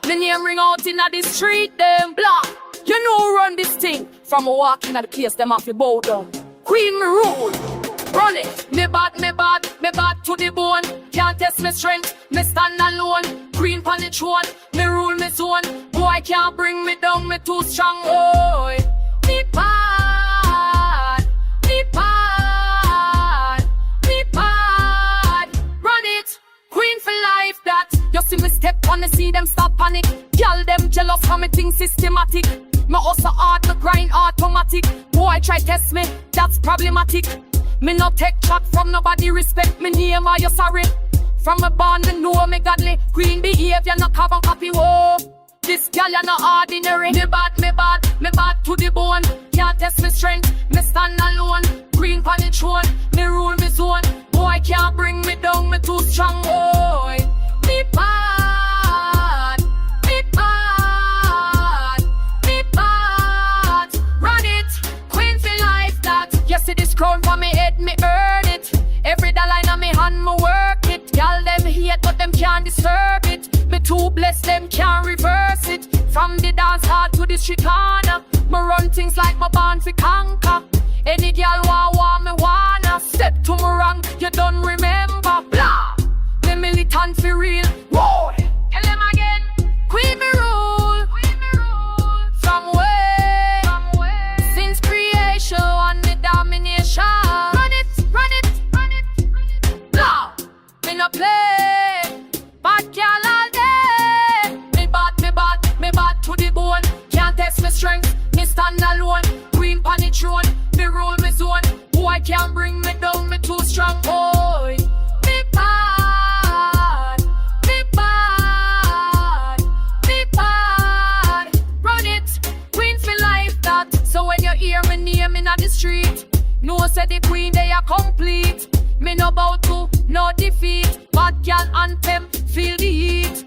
Me name ring out inna the street, them blah. You know who run this thing. From a walk inna the place, them off the bow down. Queen me rule, run it. Me bad to the bone. Can't test me strength, me stand alone. Queen pon the throne, me rule me zone. Boy can't bring me down, me too strong, boy. Me bad, me bad, me bad. Run it, queen for life that. You see me step on the see them stop panic. Girl them jealous how me think systematic. Me hustle hard, me grind automatic. Boy try test me, that's problematic. Me no take chat from nobody, respect me name or you sorry. From a born me know me godly. Queen behavior no carbon copy, whoa. This girl you no ordinary. Me bad to the bone. Can't test me strength, me stand alone. Queen pon the throne, me rule me zone. Boy can't bring me down, me too strong, boy. Me bad, me bad, me bad. Run it, queen for life that. You see this crown for me head, me earn it. Every dollar in me hand, me work it. Y'all them hate, but them can't disturb it. Me too blessed, them can't reverse it. From the dance hall to the street corner, me run things like my born for conquer. Any girl want me wanna. Step to me wrong, you don't remember. Blah, me militant for real. Whoa, tell them again. Queen me rule, from way, since creation, on the domination. Run it, blah, me no play. Bad girl all day. Me bad to the bone. Can't test me strength, me stand alone. Queen pon the throne, me rule me zone. Boy can't bring me down, me too strong, boy. Me bad, me bad, me bad. Run it, queen for life that. So when you hear me name inna the street, know say the queen they are complete. Me no bow to, no defeat. Bad girl anthem, feel the heat.